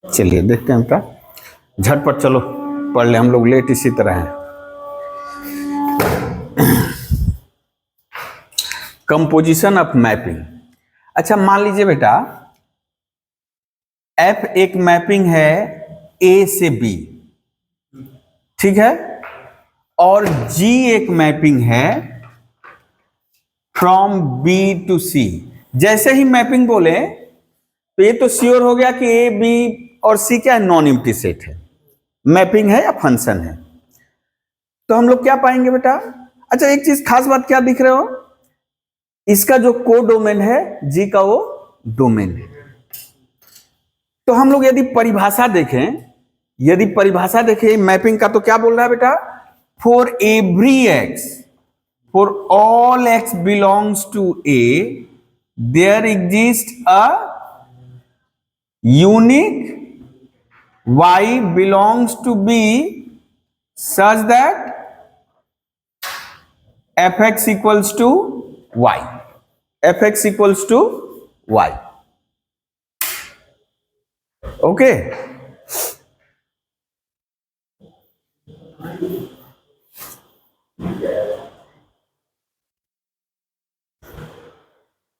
चलिए देखते हैं बेटा, झटपट चलो पढ़ ले, हम लोग लेट इसी तरह हैं। Composition of mapping. अच्छा मान लीजिए बेटा, एफ एक मैपिंग है ए से बी, ठीक है, और जी एक मैपिंग है फ्रॉम बी टू सी। जैसे ही मैपिंग बोले तो ये तो श्योर हो गया कि ए बी और सी क्या है, नॉन एम्प्टी सेट है, मैपिंग है या फंक्शन है। तो हम लोग क्या पाएंगे बेटा, अच्छा एक चीज खास बात क्या दिख रहे हो, इसका जो को डोमेन है जी का वो डोमेन है। तो हम लोग यदि परिभाषा देखें मैपिंग का, तो क्या बोल रहा है बेटा, for every x, for all x belongs to a, there exist a unique y belongs to b such that fx equals to y, fx equals to y, okay।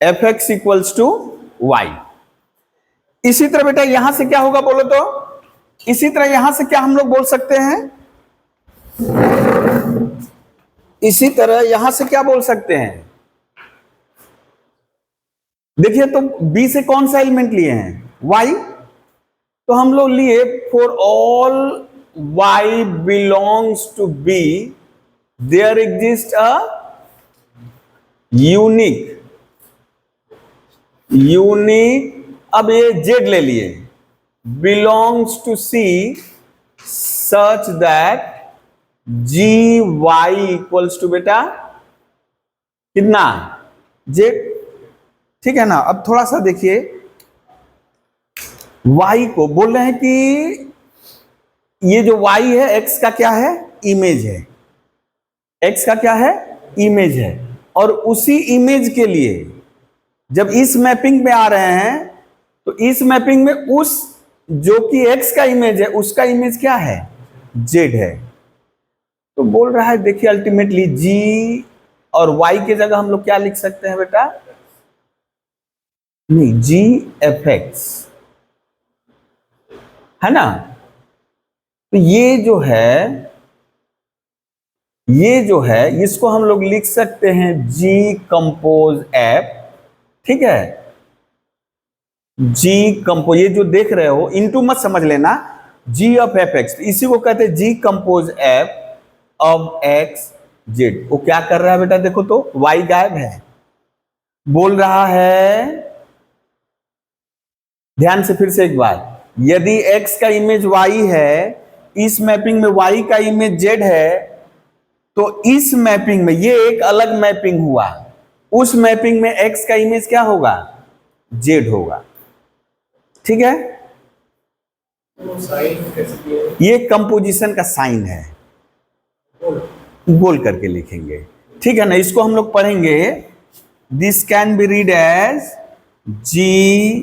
fx equals to y। इसी तरह बेटा यहां से क्या होगा बोलो तो, इसी तरह यहां से क्या हम लोग बोल सकते हैं, इसी तरह यहां से क्या बोल सकते हैं, देखिए तो बी से कौन सा एलिमेंट लिए हैं, y, तो हम लोग लिए for all y belongs to b there exist a unique, अब ये z ले लिए, belongs to C such that GY equals to बेटा कितना, Z, ठीक है ना। अब थोड़ा सा देखिए, Y को बोल रहे हैं कि ये जो Y है X का क्या है, इमेज है, X का क्या है, इमेज है, और उसी इमेज के लिए जब इस मैपिंग में आ रहे हैं तो इस मैपिंग में उस जो कि x का इमेज है उसका इमेज क्या है, z है। तो बोल रहा है देखिए अल्टीमेटली g और y के जगह हम लोग क्या लिख सकते हैं बेटा, नहीं g fx है ना। तो ये जो है इसको हम लोग लिख सकते हैं g कंपोज f, ठीक है, जी कंपोज, ये जो देख रहे हो इनटू मत समझ लेना, जी ऑफ एफ एक्स, इसी को कहते हैं G compose F of X Z. वो क्या कर रहा है बेटा, देखो तो वाई गायब है, बोल रहा है, ध्यान से फिर से एक बार, यदि एक्स का इमेज वाई है, इस मैपिंग में वाई का इमेज जेड है, तो इस मैपिंग में ये एक अलग मैपिंग हुआ, उस मैपिंग में एक्स का इमेज क्या होगा, जेड होगा, ठीक है। ये कंपोजिशन का साइन है, बोल करके लिखेंगे, ठीक है ना। इसको हम लोग पढ़ेंगे, this can be read as g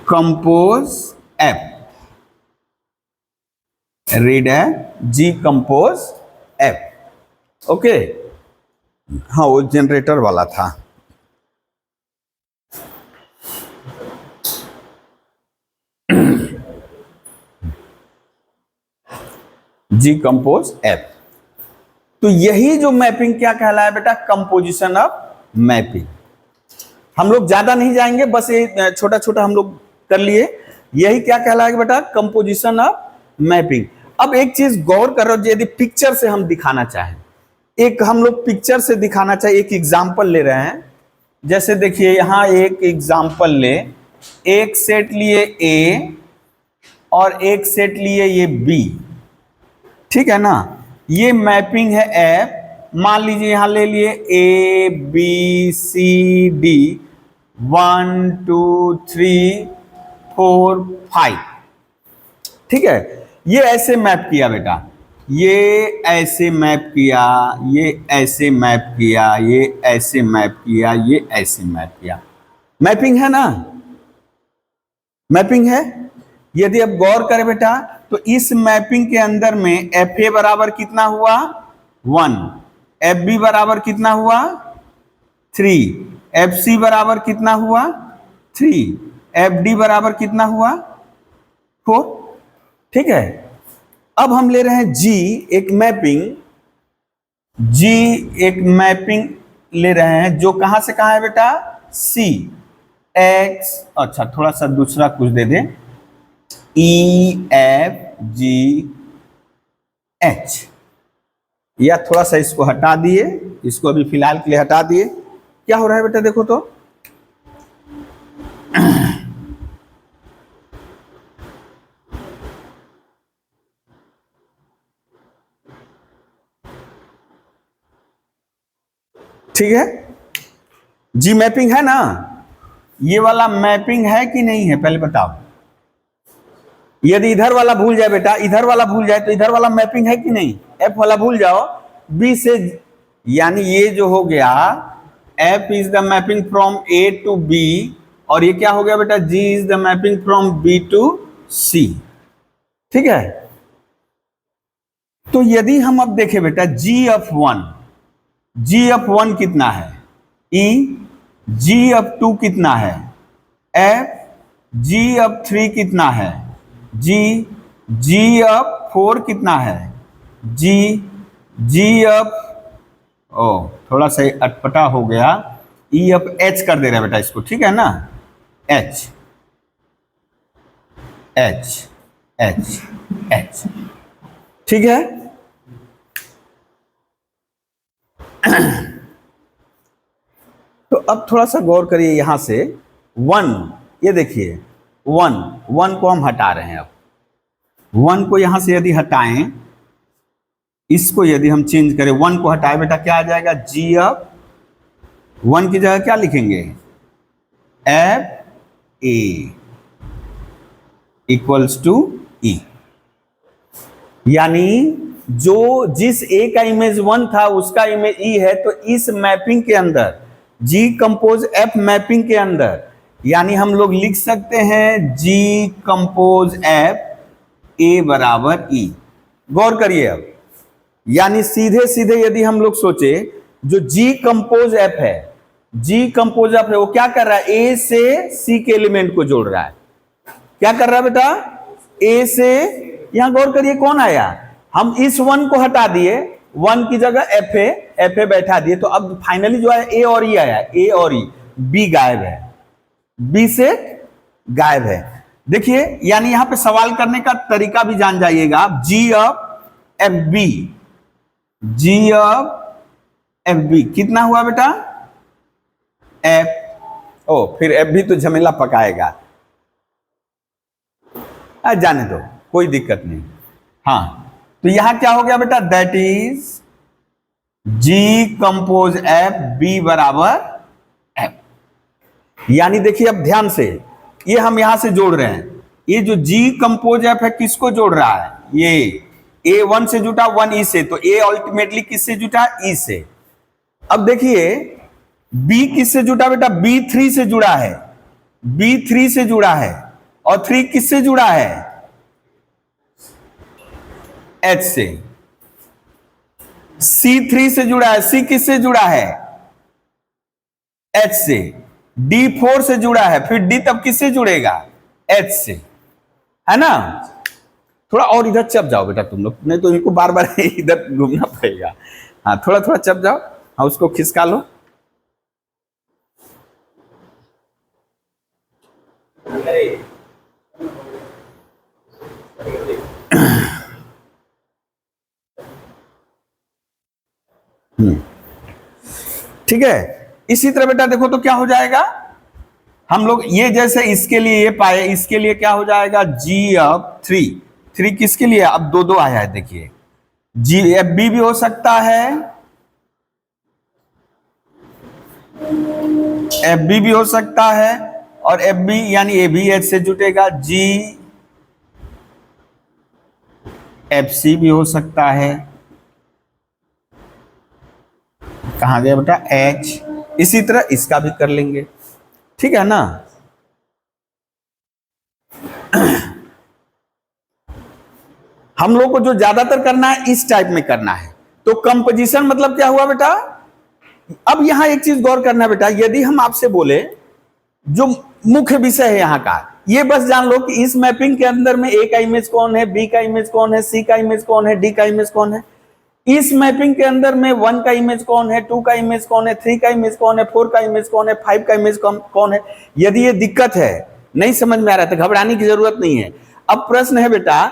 compose f, read है जी कंपोज एफ, ओके। हाँ वो जनरेटर वाला था, जी कंपोज एफ। तो यही जो मैपिंग क्या कहलाया बेटा, कंपोजिशन ऑफ मैपिंग। हम लोग ज्यादा नहीं जाएंगे, बस ये छोटा छोटा हम लोग कर लिए, यही क्या कहलाएगा बेटा, कंपोजिशन ऑफ मैपिंग। अब एक चीज गौर करो, यदि पिक्चर से हम दिखाना चाहें, एक हम लोग पिक्चर से दिखाना चाहिए, एक एग्जाम्पल ले रहे हैं, जैसे देखिए यहां एक एग्जाम्पल ले, एक सेट लिए ए और एक सेट लिए ये बी, ठीक है ना। ये मैपिंग है एफ, मान लीजिए यहां ले लिए ए बी सी डी 1 2 3 4 5, ठीक है। ये ऐसे मैप किया बेटा, ये ऐसे मैप किया, ये ऐसे मैप किया, ये ऐसे मैप किया, ये ऐसे मैप किया, मैपिंग है ना। मैपिंग है। यदि अब गौर करें बेटा तो इस मैपिंग के अंदर में एफ ए बराबर कितना हुआ 1, एफ बी बराबर कितना हुआ 3, एफ सी बराबर कितना हुआ 3, एफ डी बराबर कितना हुआ 4। ठीक है, अब हम ले रहे हैं जी एक मैपिंग ले रहे हैं जो कहां से कहां है बेटा सी एक्स, अच्छा थोड़ा सा दूसरा कुछ दे दें, ई एफ जी एच, या थोड़ा सा इसको हटा दिए, इसको अभी फिलहाल के लिए हटा दिए। क्या हो रहा है बेटा देखो तो ठीक है, जी मैपिंग है ना, ये वाला मैपिंग है कि नहीं है पहले बताओ। यदि इधर वाला भूल जाए बेटा, इधर वाला भूल जाए तो इधर वाला मैपिंग है कि नहीं, एफ वाला भूल जाओ बी से, यानी ये जो हो गया F is the mapping from A to B, और ये क्या हो गया बेटा G is the mapping from B to C. ठीक है, तो यदि हम अब देखें बेटा जी ऑफ 1 कितना है ई, जी ऑफ 2 कितना है एफ, जी ऑफ 3 कितना है जी ऑफ 4 कितना है जी ऑफ, ओ थोड़ा सा अटपटा हो गया, ई ऑफ एच कर दे रहा है बेटा इसको, ठीक है ना, एच एच एच एच, ठीक है। तो अब थोड़ा सा गौर करिए यहां से 1, ये देखिए 1 को हम हटा रहे हैं। अब 1 को यहां से यदि हटाएं, इसको यदि हम चेंज करें, 1 को हटाए बेटा क्या आ जाएगा जी ऑफ 1 की जगह क्या लिखेंगे एफ ए इक्वल्स टू ई, यानी जो जिस ए का इमेज 1 था उसका इमेज ई है, तो इस मैपिंग के अंदर जी कंपोज एफ मैपिंग के अंदर, यानी हम लोग लिख सकते हैं जी कंपोज एफ ए बराबर ई। गौर करिए अब, यानी सीधे सीधे यदि हम लोग सोचे जो जी कंपोज एफ है, जी कंपोज एफ है वो क्या कर रहा है ए से सी के एलिमेंट को जोड़ रहा है। क्या कर रहा है बेटा ए से, यहां गौर करिए कौन आया, हम इस 1 को हटा दिए, 1 की जगह एफ ए बैठा दिए, तो अब फाइनली जो है ए और ई आया, ए और ई, बी गायब है, बी से गायब है। देखिए यानी यहां पे सवाल करने का तरीका भी जान जाइएगा, G of F B, G of F B कितना हुआ बेटा एफ, ओ फिर एफ भी तो झमेला पकाएगा, जाने दो कोई दिक्कत नहीं। हाँ तो यहां क्या हो गया बेटा that is g compose f b बराबर एफ, यानी देखिए अब ध्यान से ये हम यहां से जोड़ रहे हैं, ये जो जी कंपोज एफ है किसको जोड़ रहा है, ये ए 1 से जुटा 1 ई से, तो ए अल्टीमेटली किससे जुटा ई से। अब देखिए बी किससे जुटा बेटा बी 3 से जुड़ा है, बी 3 से जुड़ा है, और 3 किससे जुड़ा है एच से, C3 से जुड़ा है, C किससे जुड़ा है H से, D4 से जुड़ा है, फिर D तब किससे जुड़ेगा H से, है ना। थोड़ा और इधर चप जाओ बेटा तुम लोग, नहीं तो इनको बार बार इधर घूमना पड़ेगा। हाँ थोड़ा थोड़ा चप जाओ, हाँ उसको खिसका लो। ठीक है, इसी तरह बेटा देखो तो क्या हो जाएगा, हम लोग ये जैसे इसके लिए ये पाए, इसके लिए क्या हो जाएगा जी ऑफ 3 किसके लिए, अब दो आया है देखिए, जी एफ बी भी हो सकता है, एफ बी भी हो सकता है, और एफ बी यानी ए बी एच से जुटेगा, जी एफ सी भी हो सकता है, कहां गया बेटा एच, इसी तरह इसका भी कर लेंगे, ठीक है ना। हम लोग को जो ज्यादातर करना है इस टाइप में करना है। तो कंपोजिशन मतलब क्या हुआ बेटा? अब यहां एक चीज गौर करना बेटा, यदि हम आपसे बोले जो मुख्य विषय है यहाँ का, ये बस जान लो कि इस मैपिंग के अंदर में ए का इमेज कौन है, बी का इमेज कौन है, सी का इमेज कौन है, डी का इमेज कौन है। इस मैपिंग के अंदर में 1 का इमेज कौन है, 2 का इमेज कौन है, 3 का इमेज कौन है, 4 का इमेज कौन है, 5 का इमेज कौन है। यदि ये दिक्कत है, नहीं समझ में आ रहा है, तो घबराने की जरूरत नहीं है। अब प्रश्न है बेटा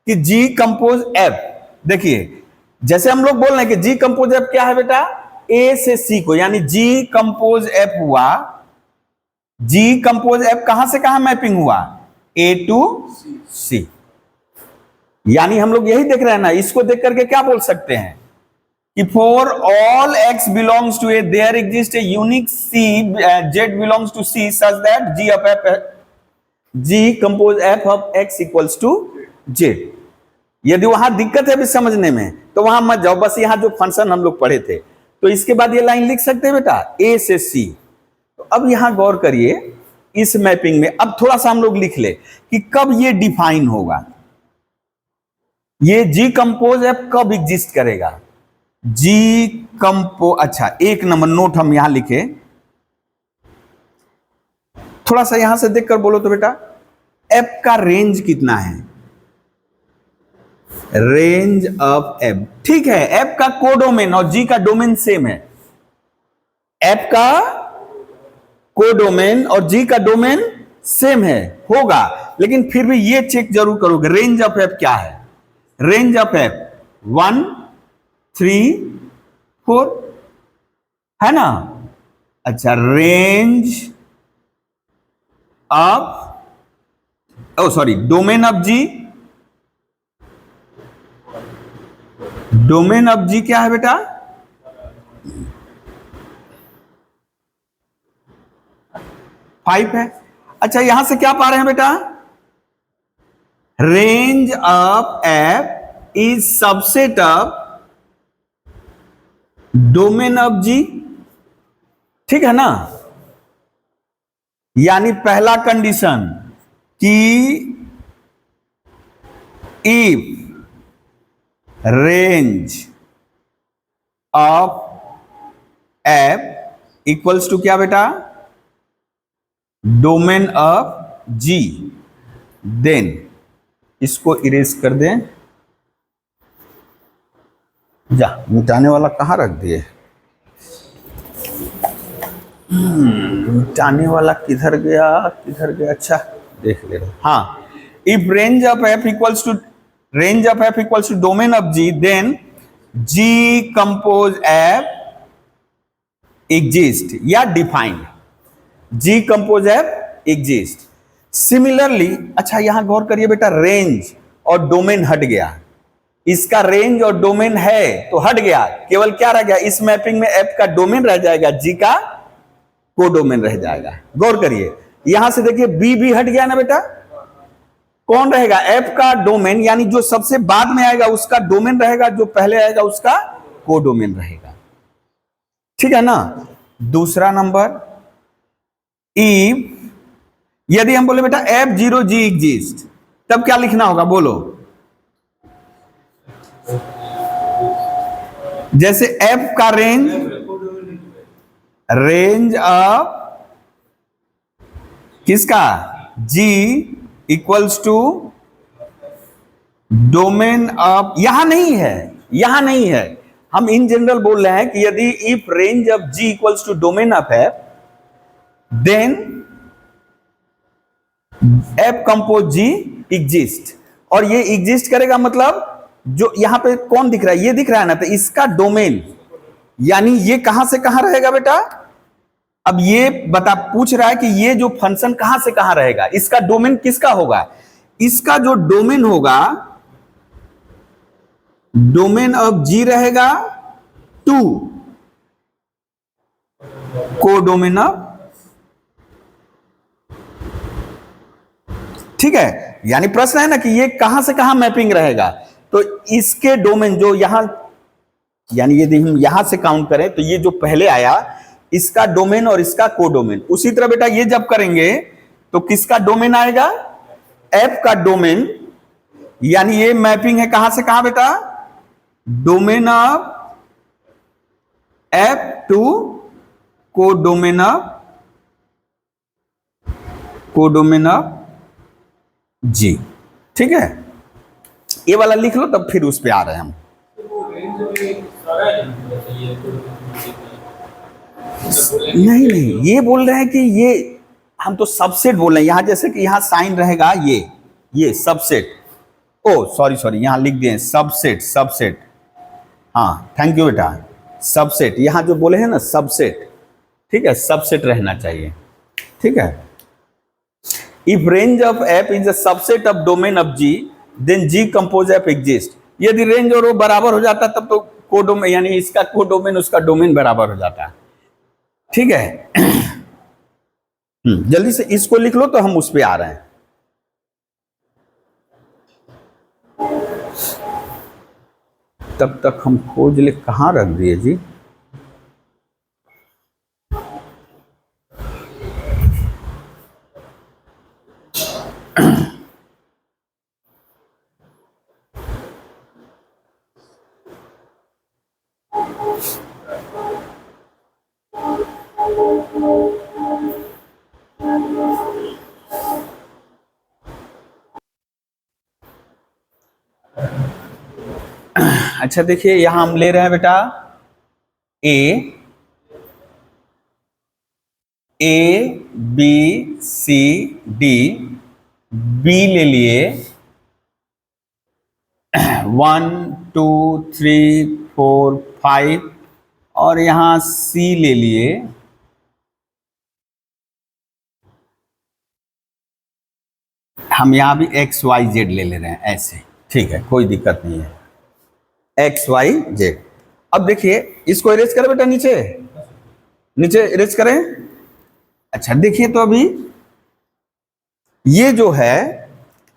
कि जी कंपोज एफ। देखिए जैसे हम लोग बोल रहे हैं कि जी कंपोज एफ क्या है बेटा, ए से सी को, यानी जी कंपोज एफ हुआ। जी कंपोज एफ कहां से कहां मैपिंग हुआ, ए टू सी। यानी हम लोग यही देख रहे हैं ना, इसको देख करके क्या बोल सकते हैं कि for all x belongs to a there exist a unique c z belongs to c such that g of f, g compose F of x equals to z. यदि वहां दिक्कत है भी समझने में तो वहां मत जाओ, बस यहां जो फंक्शन हम लोग पढ़े थे। तो इसके बाद ये लाइन लिख सकते हैं बेटा, ए से सी। तो अब यहां गौर करिए इस मैपिंग में, अब थोड़ा सा हम लोग लिख ले कि कब ये डिफाइन होगा, ये जी कंपोज एफ कब एग्जिस्ट करेगा। जी कंपो, अच्छा एक नंबर नोट हम यहां लिखे, थोड़ा सा यहां से देखकर बोलो तो बेटा, एफ का रेंज कितना है, रेंज ऑफ एफ। ठीक है, एफ का कोडोमेन और जी का डोमेन सेम है, एफ का कोडोमेन और जी का डोमेन सेम है, होगा, लेकिन फिर भी ये चेक जरूर करोगे रेंज ऑफ एफ क्या है। रेंज ऑफ एफ 1 3 4 है ना। अच्छा, range of, oh sorry, domain of G, domain of G क्या है बेटा, 5 है। अच्छा, यहां से क्या पा रहे हैं बेटा, range of F is subset of domain of G. ठीक है ना। यानी पहला कंडीशन कि if range of F equals to क्या बेटा, डोमेन ऑफ जी, देन इसको इरेज कर दें। जा, मिटाने वाला कहां रख दिए, मिटाने वाला किधर गया किधर गया, अच्छा देख ले। हाँ, if range of F equals to, range of F equals to domain of ji, then g compose f exist या defined, g compose f exist. Similarly, अच्छा यहां गौर करिए बेटा, रेंज और डोमेन हट गया, इसका रेंज और डोमेन है तो हट गया, केवल क्या रह गया, इस मैपिंग में एफ का डोमेन रह जाएगा, जी का कोडोमेन रह जाएगा। गौर करिए, यहां से देखिए बी भी हट गया ना बेटा, कौन रहेगा, एफ का डोमेन, यानी जो सबसे बाद में आएगा उसका डोमेन रहेगा, जो पहले आएगा उसका कोडोमेन रहेगा। ठीक है ना। दूसरा नंबर, इफ, यदि हम बोले बेटा F0 G एग्जिस्ट, तब क्या लिखना होगा बोलो, जैसे F का रेंज, रेंज ऑफ किसका, G equals to domain of, यहां नहीं है, यहां नहीं है, हम इन जनरल बोल रहे हैं कि यदि if range of G equals to domain of F, then f compose g exist. और ये एग्जिस्ट करेगा मतलब जो यहां पे कौन दिख रहा है, ये दिख रहा है ना, तो इसका डोमेन, यानी ये कहां से कहां रहेगा बेटा, अब ये बता पूछ रहा है कि ये जो फंक्शन कहां से कहां रहेगा, इसका डोमेन किसका होगा, इसका जो डोमेन होगा, डोमेन ऑफ जी रहेगा 2, को डोमेन ऑफ, ठीक है। यानी प्रश्न है ना कि ये कहां से कहां मैपिंग रहेगा, तो इसके डोमेन जो यहां, यानी यदि हम यहां से काउंट करें तो ये जो पहले आया इसका डोमेन और इसका कोडोमेन, उसी तरह बेटा ये जब करेंगे तो किसका डोमेन आएगा, एफ का डोमेन, यानी ये मैपिंग है कहां से कहां बेटा, domain of F to codomain of G. ठीक है, ये वाला लिख लो, तब फिर उस पे आ रहे हैं हम। नहीं नहीं, ये बोल रहे हैं कि ये हम तो सबसेट बोल रहे हैं, यहां जैसे कि यहां साइन रहेगा ये सबसेट, ओ सॉरी यहां लिख दिए सबसेट, हाँ थैंक यू बेटा, सबसेट यहां जो बोले हैं ना सबसेट, ठीक है, सबसेट रहना चाहिए। ठीक है, if range of F is a subset of domain of ji then g compose f exist. यदि रेंज और वो बराबर हो जाता तब तो कोडोमेन, यानी इसका कोडोमेन उसका डोमेन बराबर हो जाता। ठीक है, जल्दी से इसको लिख लो तो हम उस पे आ रहे हैं। तब तक हम खोज ले कहां रख दिए जी, अच्छा देखिए यहां हम ले रहे हैं बेटा a b c d, b ले लिए 1 2 3 4 5, और यहां सी ले लिए हम, यहां भी एक्स वाई जेड ले रहे हैं ऐसे। ठीक है, कोई दिक्कत नहीं है, एक्स वाई जेड। अब देखिए इसको इरेज करें बेटा, नीचे इरेज करें। अच्छा देखिए, तो अभी ये जो है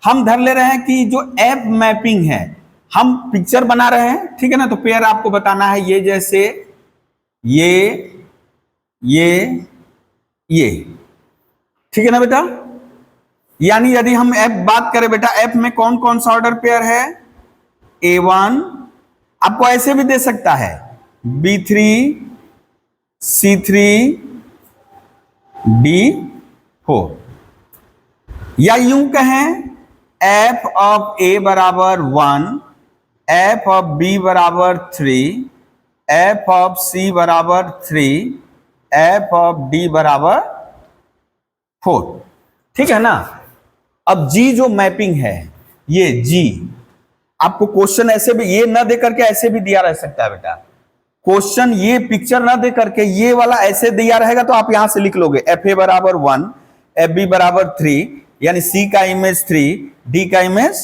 हम धर ले रहे हैं कि जो एफ मैपिंग है, हम पिक्चर बना रहे हैं, ठीक है ना, तो पेयर आपको बताना है, ये जैसे ये ठीक है ना बेटा। यानी यदि हम एफ बात करें बेटा, एफ में कौन कौन सा ऑर्डर पेयर है, A1 आपको ऐसे भी दे सकता है, B3 C3 D4, या यूं कहें एफ ऑफ A बराबर 1, एफ ऑफ B बराबर 3, एफ ऑफ C बराबर 3, एफ ऑफ D बराबर 4। ठीक है ना। अब G जो मैपिंग है, ये G आपको क्वेश्चन ऐसे भी ये ना दे करके ऐसे भी दिया रह सकता है बेटा, क्वेश्चन ये पिक्चर ना दे करके ये वाला ऐसे दिया रहेगा तो आप यहां से लिख लोगे एफ ए बराबर 1, एफ बी बराबर 3, यानी सी का इमेज 3, डी का इमेज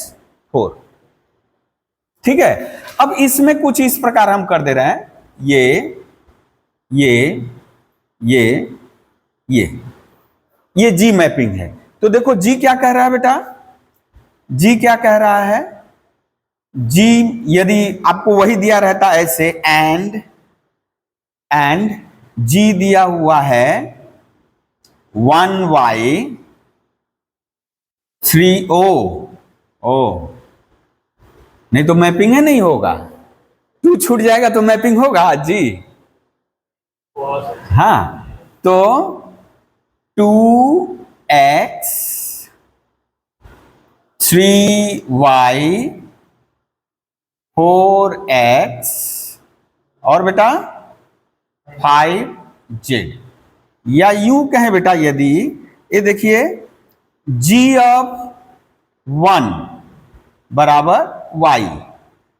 4। ठीक है, अब इसमें कुछ इस प्रकार हम कर दे रहे हैं, ये जी मैपिंग है। तो देखो जी क्या कह रहा है बेटा, जी क्या कह रहा है, जी यदि आपको वही दिया रहता ऐसे एंड जी दिया हुआ है 1y 3o, नहीं तो मैपिंग है नहीं होगा, 2 छूट जाएगा तो मैपिंग होगा जी। हाँ, तो 2x 3y 4x और बेटा 5z, या यूं कहें बेटा, यदि ये देखिए g ऑफ 1 बराबर y,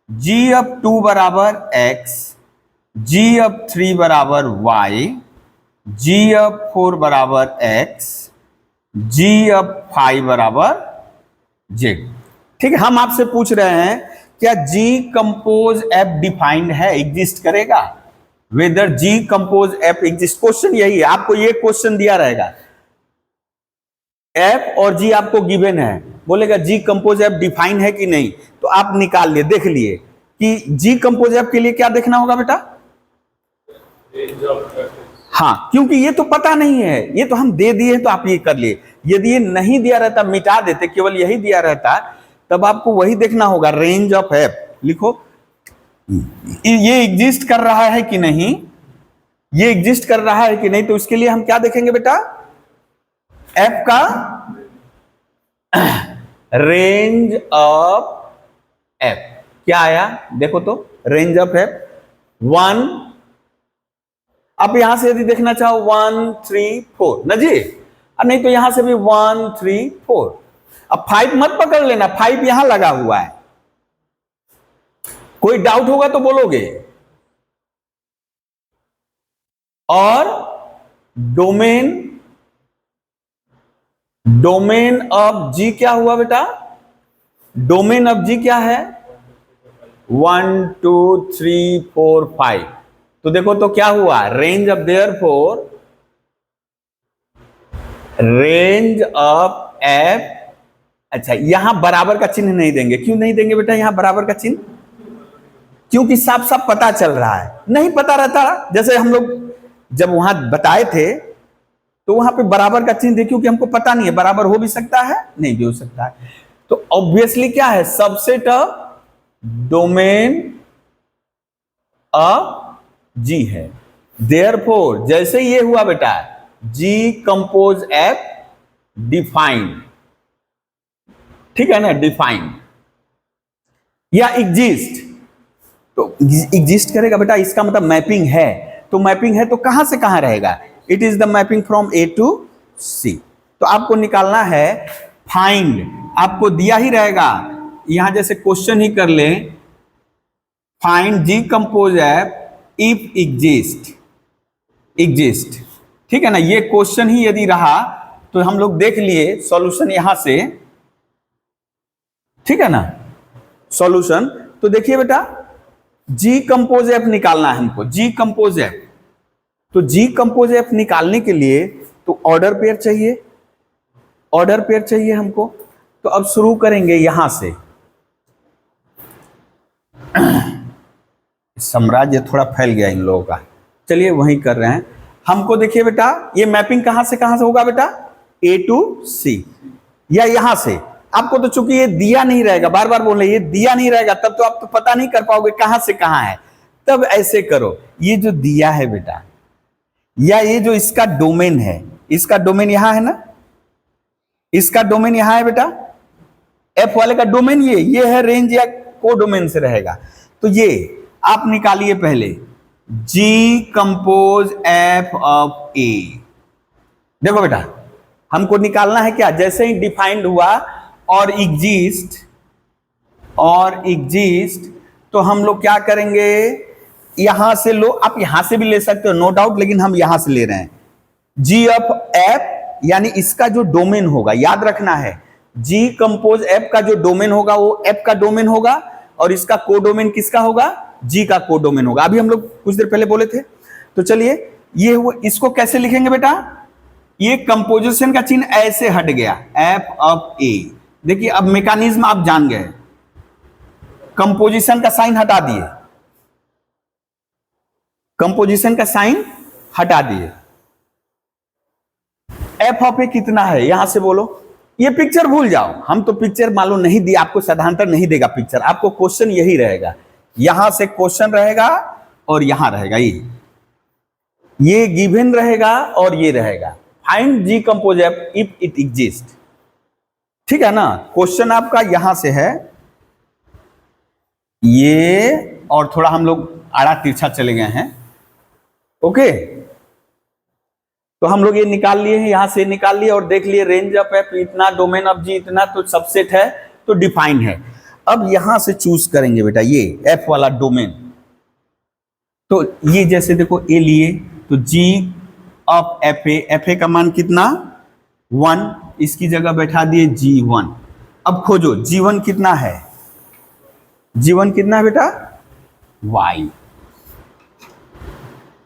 g ऑफ 2 बराबर x, g ऑफ 3 बराबर y, g ऑफ 4 बराबर x, g ऑफ 5 बराबर z। ठीक है, हम आपसे पूछ रहे हैं क्या G कंपोज F डिफाइंड है, एग्जिस्ट करेगा, whether G compose F exist. Question यही है, आपको ये क्वेश्चन दिया रहेगा, F और G आपको गिवन है, बोलेगा G कंपोज F डिफाइंड है कि नहीं, तो आप निकाल लिए, देख लिए कि G कंपोज F के लिए क्या देखना होगा बेटा, हाँ, क्योंकि ये तो पता नहीं है, ये तो हम दे दिए तो आप ये कर लिए। यदि ये नहीं दिया रहता, मिटा देते, केवल यही दिया रहता, तब आपको वही देखना होगा, रेंज ऑफ एफ लिखो, ये एग्जिस्ट कर रहा है कि नहीं, ये एग्जिस्ट कर रहा है कि नहीं। तो इसके लिए हम क्या देखेंगे बेटा, एफ का रेंज ऑफ एफ क्या आया, देखो तो, रेंज ऑफ एफ 1, आप यहां से यदि देखना चाहो 1 3 4 ना जी, और नहीं तो यहां से भी 1 3 4। अब 5 मत पकड़ लेना, 5 यहां लगा हुआ है, कोई डाउट होगा तो बोलोगे। और डोमेन ऑफ जी क्या हुआ बेटा, डोमेन ऑफ जी क्या है, 1 2 3 4 5। तो देखो तो क्या हुआ, range of therefore range of F. अच्छा, यहां बराबर का चिन्ह नहीं देंगे, क्यों नहीं देंगे बेटा यहां बराबर का चिन्ह, क्योंकि साफ साफ पता चल रहा है, नहीं पता रहता, जैसे हम लोग जब वहां बताए थे तो वहां पे बराबर का चिन्ह दे, क्योंकि हमको पता नहीं है, बराबर हो भी सकता है नहीं भी हो सकता है। तो ऑब्वियसली क्या है, सबसेट ऑफ डोमेन ऑफ जी है। देयरफॉर जैसे ये हुआ बेटा, जी कंपोज एफ डिफाइंड, ठीक है ना, डिफाइंड या एग्जिस्ट। तो एग्जिस्ट करेगा बेटा, इसका मतलब मैपिंग है, तो मैपिंग है तो कहां से कहां रहेगा, it is the mapping from A to C. तो आपको निकालना है फाइंड, आपको दिया ही रहेगा, यहां जैसे क्वेश्चन ही कर ले, find g compose f if exist, ठीक है ना। ये क्वेश्चन ही यदि रहा तो हम लोग देख लिए सॉल्यूशन यहां से, ठीक है ना, सॉल्यूशन। तो देखिए बेटा, जी कंपोज एफ निकालना है हमको, जी कंपोज एफ। तो जी कंपोज एफ निकालने के लिए तो ऑर्डर पेयर चाहिए, ऑर्डर पेयर चाहिए हमको। तो अब शुरू करेंगे यहां से, साम्राज्य थोड़ा फैल गया इन लोगों का, चलिए वहीं कर रहे हैं। हमको देखिए बेटा, ये मैपिंग कहां से होगा बेटा, ए टू सी, या यहां से। आपको तो चूंकि ये दिया नहीं रहेगा, बार बार बोल रहे ये दिया नहीं रहेगा, तब तो आप तो पता नहीं कर पाओगे कहां से कहां है। तब ऐसे करो, ये जो दिया है बेटा, या ये जो इसका डोमेन है, इसका डोमेन यहां है ना, इसका डोमेन यहां है बेटा, एफ वाले का डोमेन ये है, रेंज या को डोमेन से रहेगा। तो ये आप निकालिए पहले, जी कंपोज एफ ऑफ ए। देखो बेटा, हमको निकालना है क्या, जैसे ही डिफाइंड हुआ और एग्जिस्ट, तो हम लोग क्या करेंगे, यहां से लो, आप यहां से भी ले सकते हो नो डाउट, लेकिन हम यहां से ले रहे हैं। जी ऑफ एफ यानी इसका जो डोमेन होगा, याद रखना है, जी कंपोज एफ का जो डोमेन होगा वो एफ का डोमेन होगा, और इसका कोडोमेन किसका होगा, जी का कोडोमेन होगा। अभी हम लोग कुछ देर पहले बोले थे। तो चलिए, ये इसको कैसे लिखेंगे बेटा, ये कंपोजिशन का चिन्ह ऐसे हट गया, एफ ऑफ ए। देखिए अब मैकेनिज्म आप जान गए, कंपोजिशन का साइन हटा दिए, कंपोजिशन का साइन हटा दिए। एफ ऑफ ए कितना है, यहां से बोलो, ये पिक्चर भूल जाओ, हम तो पिक्चर मालूम नहीं दिया आपको, साधारणतः नहीं देगा पिक्चर, आपको क्वेश्चन यही रहेगा, यहां से क्वेश्चन रहेगा और यहां रहेगा, ये गिवन रहेगा और ये रहेगा, find g compose f if it exist, ठीक है ना। क्वेश्चन आपका यहां से है ये, और थोड़ा हम लोग आड़ा तिरछा चले गए हैं, ओके। तो हम लोग ये निकाल लिए हैं, यहां से निकाल लिए और देख लिए रेंज ऑफ एफ इतना, डोमेन ऑफ जी इतना, तो सबसेट है तो डिफाइंड है। अब यहां से चूज करेंगे बेटा ये एफ वाला डोमेन। तो ये जैसे देखो ए लिए, तो जी ऑफ एफ ए का मान कितना 1, इसकी जगह बैठा दिए G1। अब खोजो G1 कितना है, G1 कितना है बेटा Y।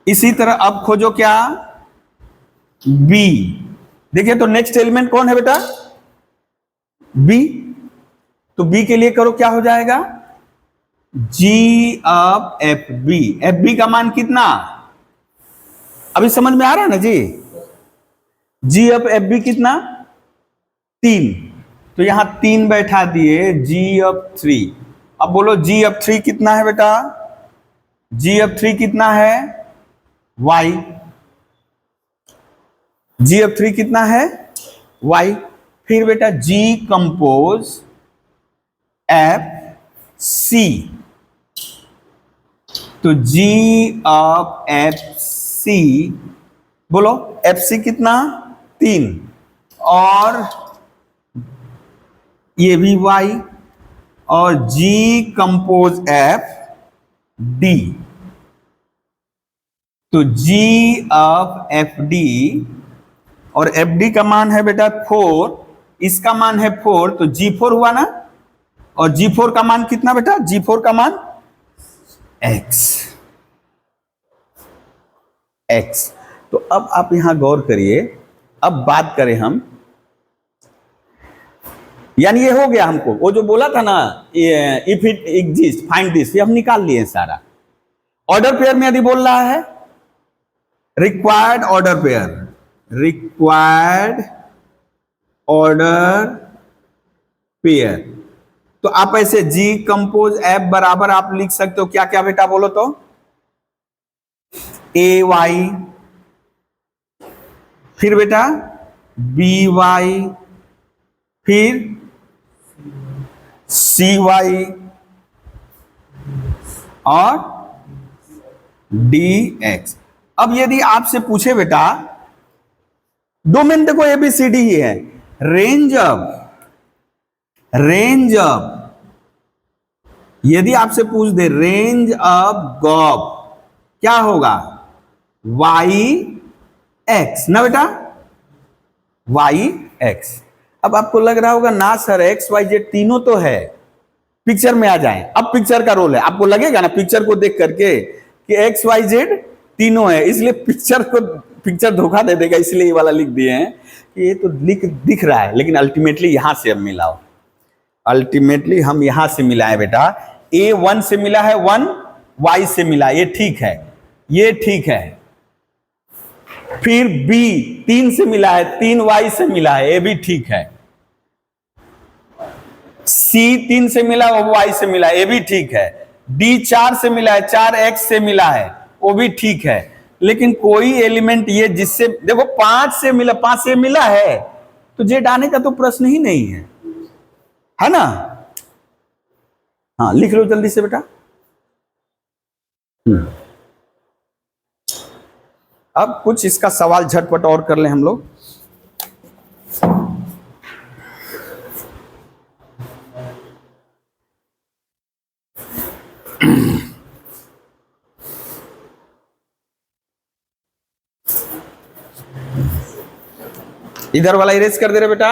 इसी तरह अब खोजो क्या B। देखिए तो नेक्स्ट एलिमेंट कौन है बेटा B। तो B के लिए करो क्या हो जाएगा G ऑफ FB। FB का मान कितना अभी समझ में आ रहा है ना जी? जी ऑफ एफ बी कितना? 3, तो यहां 3 बैठा दिए, जी ऑफ 3। अब बोलो जी ऑफ 3 कितना है बेटा? जी ऑफ 3 कितना है? y। जी ऑफ 3 कितना है? y। फिर बेटा जी कंपोज एफ सी, तो जी ऑफ एफ सी, बोलो एफ सी कितना? 3, और ये भी y, और जी कंपोज एफ डी, तो जी ऑफ एफ डी, और एफ डी का मान है बेटा 4, इसका मान है 4, तो G4 हुआ ना। और G4 का मान कितना बेटा? G4 का मान x। x। तो अब आप यहां गौर करिए, अब बात करें हम, यानी ये हो गया हमको, वो जो बोला था ना if it exist find this, ये हम निकाल लिए सारा। ऑर्डर पेयर में यदि बोल रहा है required order pair, required order pair, तो आप ऐसे जी कंपोज एफ बराबर आप लिख सकते हो क्या क्या बेटा? बोलो तो ए वाई, फिर बेटा बी वाई, फिर सी वाई, और डी एक्स। अब यदि आपसे पूछे बेटा, डोमेन देखो एबीसीडी ही है, रेंज ऑफ, यदि आपसे पूछ दे रेंज ऑफ गॉब, क्या होगा? वाई एक्स ना बेटा, वाई एक्स। अब आपको लग रहा होगा ना सर एक्स वाई जेड तीनों तो है, पिक्चर में आ जाएं। अब पिक्चर का रोल है, आपको लगेगा ना पिक्चर को देख करके कि एक्स वाई जेड तीनों है, इसलिए पिक्चर धोखा दे देगा, इसलिए ये वाला लिख दिए हैं कि ये तो दिख रहा है, लेकिन अल्टीमेटली यहां से हम मिलाओ, अल्टीमेटली हम यहां से मिलाए बेटा। ए 1 से मिला है 1, वाई से मिला, ये ठीक है, ये ठीक है। फिर बी 3 से मिला है, 3 वाई से मिला है, ये भी ठीक है। सी 3 से मिला है, वो वाई से मिला है, ये भी ठीक है। डी 4 से मिला है, 4 एक्स से मिला है, वो भी ठीक है। लेकिन कोई एलिमेंट ये जिससे देखो 5 से मिला, 5 से मिला है, तो जेड आने का तो प्रश्न ही नहीं है ना? हाँ लिख लो जल्दी से बेटा। अब कुछ इसका सवाल झटपट और कर ले हम लोग। इधर वाला इरेज कर दे रहे बेटा।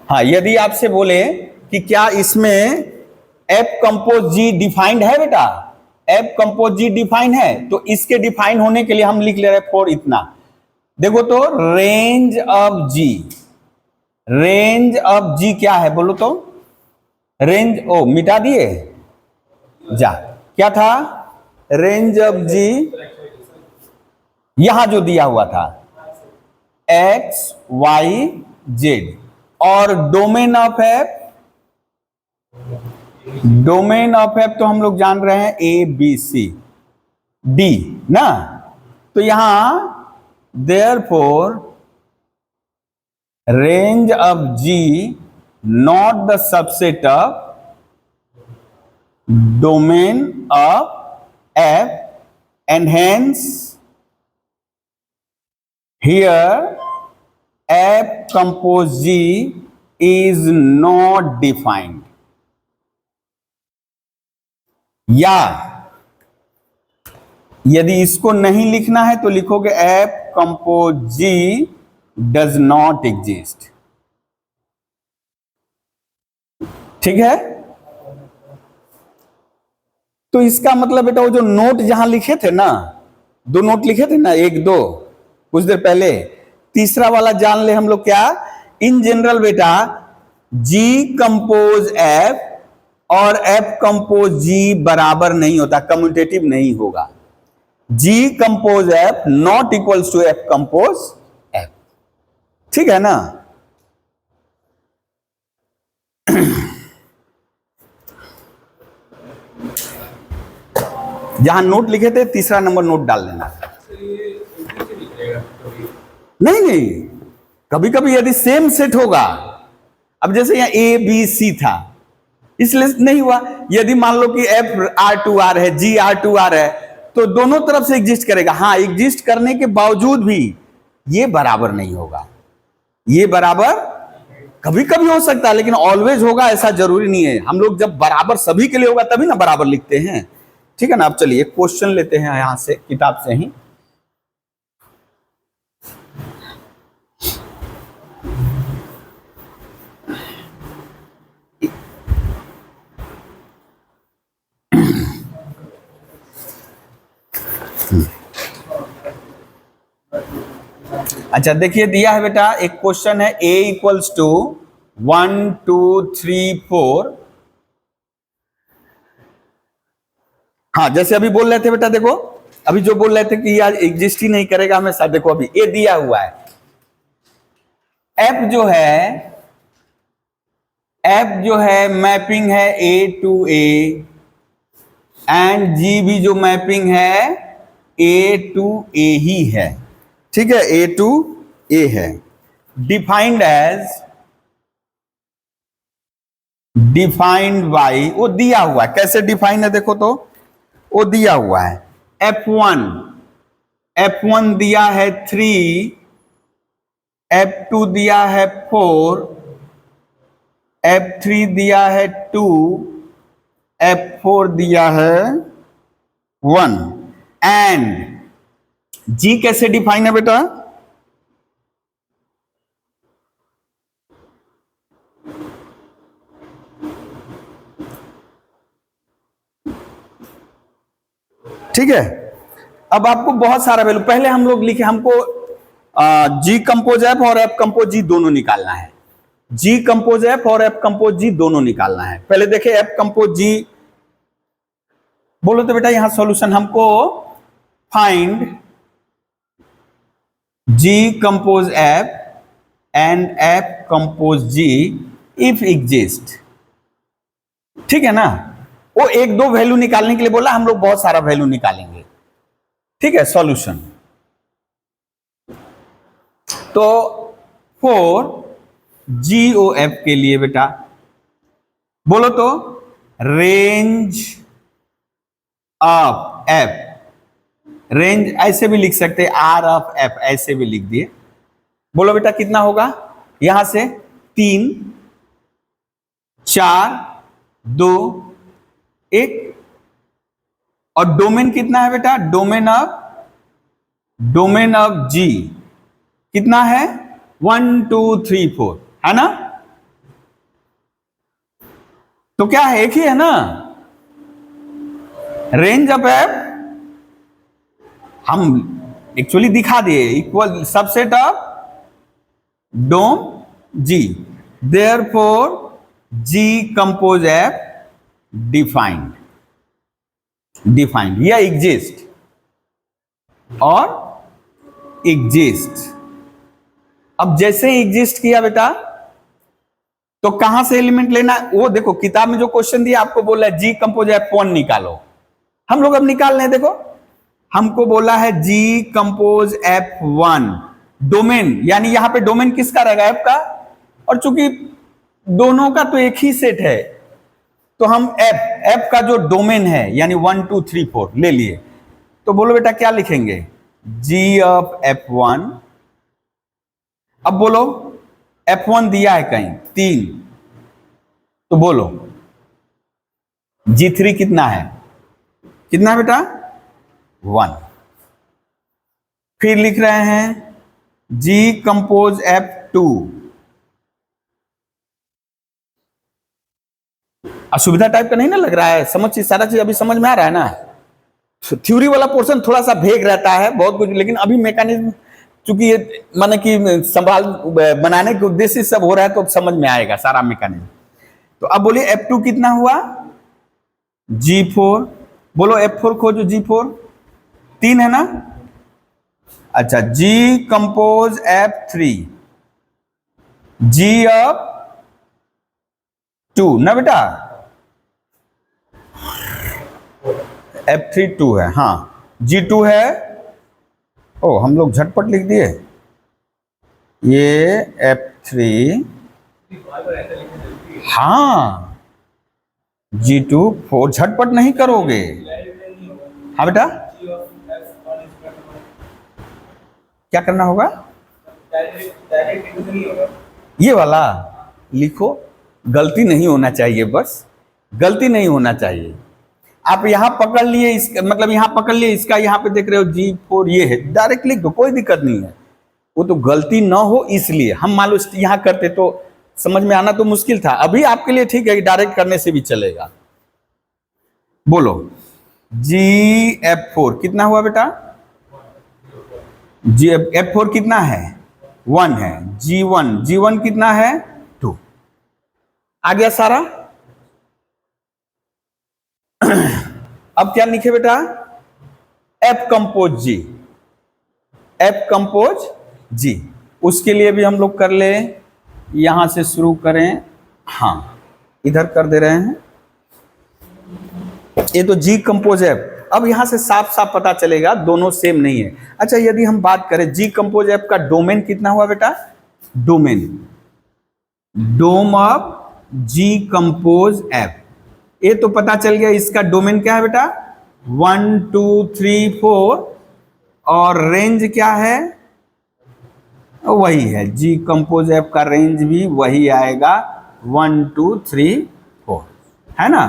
हाँ, यदि आपसे बोले कि क्या इसमें एफ कंपोज जी डिफाइंड है बेटा, एफ कंपोज जी डिफाइंड है, तो इसके डिफाइन होने के लिए हम लिख ले रहे फॉर इतना। देखो तो range of G, range of G क्या है बोलो तो? रेंज, ओ मिटा दिए जा, क्या था? रेंज ऑफ जी यहां जो दिया हुआ था एक्स वाई जेड, और domain of F, domain of F तो हम लोग जान रहे हैं ए बी सी डी ना। तो यहां therefore range of g not the subset of domain of f, and hence here F compose G is not defined। या यदि इसको नहीं लिखना है तो लिखोगे F compose G does not exist। ठीक है? तो इसका मतलब बेटा वो जो नोट जहां लिखे थे ना, 2 नोट लिखे थे ना, 1 2 कुछ देर पहले, तीसरा वाला जान ले हम लोग क्या? इन जनरल बेटा जी कंपोज एफ और एफ कंपोज जी बराबर नहीं होता, कम्यूटेटिव नहीं होगा। G compose F not equals to F compose F, ठीक है ना। जहां नोट लिखे थे तीसरा नंबर नोट डाल देना। नहीं नहीं, कभी कभी यदि सेम सेट होगा, अब जैसे यहाँ ए बी सी था इसलिए नहीं हुआ। यदि मान लो कि एफ आर टू आर है, जी आर टू आर है, तो दोनों तरफ से एग्जिस्ट करेगा। हाँ, एग्जिस्ट करने के बावजूद भी ये बराबर नहीं होगा। ये बराबर कभी कभी हो सकता है, लेकिन ऑलवेज होगा ऐसा जरूरी नहीं है। हम लोग जब बराबर सभी के लिए होगा तभी ना बराबर लिखते हैं, ठीक है ना। अब चलिए क्वेश्चन लेते हैं यहां से, किताब से ही। अच्छा देखिए, दिया है बेटा एक क्वेश्चन है, a इक्वल्स टू 1 2 3 4। हाँ, जैसे अभी बोल रहे थे बेटा, देखो अभी जो बोल रहे थे कि यार एग्जिस्ट ही नहीं करेगा हमेशा, देखो अभी ए दिया हुआ है, एफ जो है मैपिंग है ए टू ए, एंड जी भी जो मैपिंग है ए टू ए ही है, ठीक है, ए टू ए है। डिफाइंड बाई, वो दिया हुआ है, कैसे डिफाइंड है देखो तो, वो दिया हुआ है F1 दिया है 3, F2 दिया है 4, F3 दिया है 2, F4 दिया है 1, एंड जी कैसे डिफाइन है बेटा, ठीक है। अब आपको बहुत सारा वैल्यू, पहले हम लोग लिखे, हमको जी कंपोज एफ और एफ कंपोज जी दोनों निकालना है। जी कंपोज एफ और एफ कंपोज जी दोनों निकालना है। पहले देखे एफ कंपोज जी, बोलो तो बेटा यहां सॉल्यूशन, हमको find g compose f and f compose g if exist, ठीक है ना। वो एक दो वैल्यू निकालने के लिए बोला, हम लोग बहुत सारा वैल्यू निकालेंगे, ठीक है। सॉल्यूशन तो फॉर GOF के लिए बेटा बोलो तो रेंज ऑफ एफ, रेंज ऐसे भी लिख सकते हैं, आर ऑफ एफ ऐसे भी लिख दिए। बोलो बेटा कितना होगा, यहां से 3 4 2 1, और डोमेन कितना है बेटा, डोमेन ऑफ जी कितना है 1 2 3 4, है ना। तो क्या है, एक ही है ना। रेंज ऑफ एफ हम एक्चुअली दिखा दिए, equal subset of dom g, therefore g compose f defined, या एग्जिस्ट और एग्जिस्ट। अब जैसे एग्जिस्ट किया बेटा, तो कहां से एलिमेंट लेना, वो देखो किताब में जो क्वेश्चन दिया आपको बोला है जी कंपोज F1 निकालो, हम लोग अब निकाल रहे हैं। देखो हमको बोला है जी कंपोज F1, डोमेन यानी यहां पे डोमेन किसका रहेगा, एफ का, और चूंकि दोनों का तो एक ही सेट है, तो हम एफ का जो डोमेन है यानी 1 2 3 4 ले लिए। तो बोलो बेटा क्या लिखेंगे, जी ऑफ F1। अब बोलो F1 दिया है कहीं 3, तो बोलो G3 कितना है, कितना है बेटा 1। फिर लिख रहे हैं जी कंपोज F2, असुविधा टाइप का नहीं ना लग रहा है, सारा चीज अभी समझ में आ रहा है ना। थ्योरी वाला पोर्शन थोड़ा सा भेग रहता है बहुत कुछ, लेकिन अभी मैकेनिज्म चूंकि ये माने कि संभाल बनाने के उद्देश्य से सब हो रहा है, तो समझ में आएगा सारा मैकेनिज्म। तो अब बोलिए F2 कितना हुआ G4, बोलो F4 खोजो, G4 3 है ना। अच्छा, G कंपोज F3, G अब 2 ना बेटा, F3 2 है, हाँ G2 है। ओ हम लोग झटपट लिख दिए, ये F3, हाँ G2 4, झटपट नहीं करोगे। हाँ बेटा, क्या करना होगा, ये वाला लिखो, गलती नहीं होना चाहिए, बस गलती नहीं होना चाहिए। आप यहां पकड़ लिए, इसका मतलब यहां पकड़ लिए, इसका यहां पे देख रहे हो G4 ये है, डायरेक्ट लिख दो, कोई दिक्कत नहीं है। वो तो गलती ना हो इसलिए हम मान लो यहां करते तो समझ में आना तो मुश्किल था। अभी आपके लिए ठीक है, डायरेक्ट करने से भी चलेगा। बोलो GF4 कितना हुआ बेटा, GF4 कितना है 1 है, G1 कितना है 2, आ गया सारा। अब क्या लिखे बेटा, F compose G, F compose G, उसके लिए भी हम लोग कर ले, यहां से शुरू करें, हाँ इधर कर दे रहे हैं, ये तो G कंपोज F। अब यहां से साफ साफ पता चलेगा दोनों सेम नहीं है। अच्छा, यदि हम बात करें G कंपोज F का डोमेन कितना हुआ बेटा, डोम ऑफ G कंपोज F, ये तो पता चल गया, इसका डोमेन क्या है बेटा 1 2 3 4, और रेंज क्या है, वही है G कंपोज F का रेंज भी वही आएगा 1 2 3 4, है ना,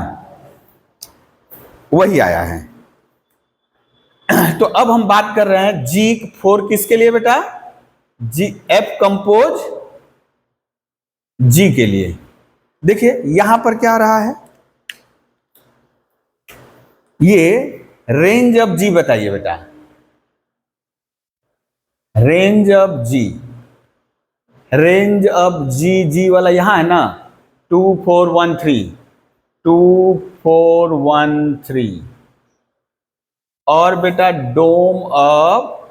वही आया है। तो अब हम बात कर रहे हैं G4 किसके लिए बेटा, F कंपोज G के लिए। देखिए यहां पर क्या आ रहा है, ये रेंज ऑफ G बताइए बेटा, रेंज ऑफ G वाला यहां है ना 2 4 1 3, 2 4 1 3, और बेटा डोम ऑफ,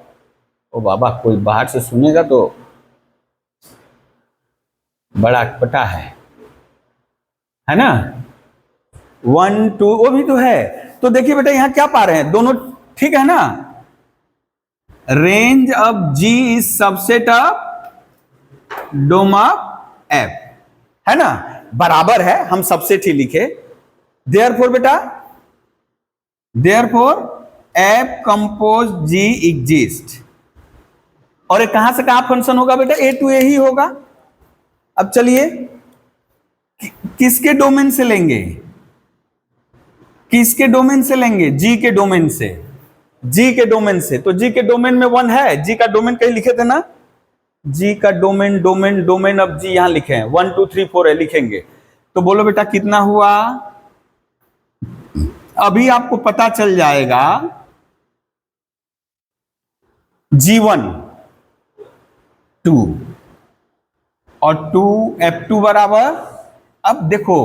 ओ बाबा कोई बाहर से सुनेगा तो बड़ा अटपटा है ना, 1 2 वो भी तो है। तो देखिए बेटा यहां क्या पा रहे हैं, दोनों ठीक है ना, range of G is subset of dom of F, है ना, बराबर है, हम सबसेट ही लिखे। देयरफॉर बेटा, therefore F compose G exist, और ये कहां से कहां फंक्शन होगा बेटा, A टू A ही होगा। अब चलिए किसके डोमेन से लेंगे, किसके डोमेन से लेंगे, G के डोमेन से, G के डोमेन से। तो G के डोमेन में 1 है, G का डोमेन कहीं लिखे थे ना, G का डोमेन अब G यहां लिखे हैं 1 2 3 4 है, लिखेंगे। तो बोलो बेटा कितना हुआ, अभी आपको पता चल जाएगा G1 2 और 2 F2 बराबर। अब देखो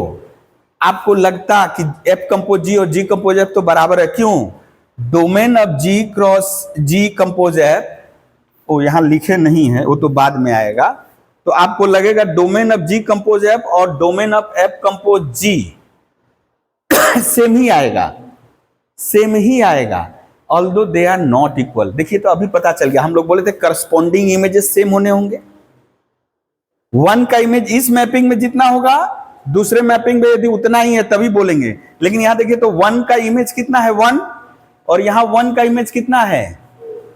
आपको लगता कि F कंपोज G और G कंपोज F तो बराबर है, क्यों, domain of G cross G compose F, वो यहां लिखे नहीं है, वो तो बाद में आएगा। तो आपको लगेगा domain of G compose F और domain of F compose G same ही आएगा, सेम ही आएगा, although they are not equal. देखिए तो अभी पता चल गया, हम लोग बोले थे करस्पॉन्डिंग इमेजेस सेम होने होंगे, 1 का इमेज इस मैपिंग में जितना होगा दूसरे मैपिंग में यदि उतना ही है तभी बोलेंगे। लेकिन यहां देखिए तो 1 का इमेज कितना है 1, और यहां 1 का इमेज कितना है,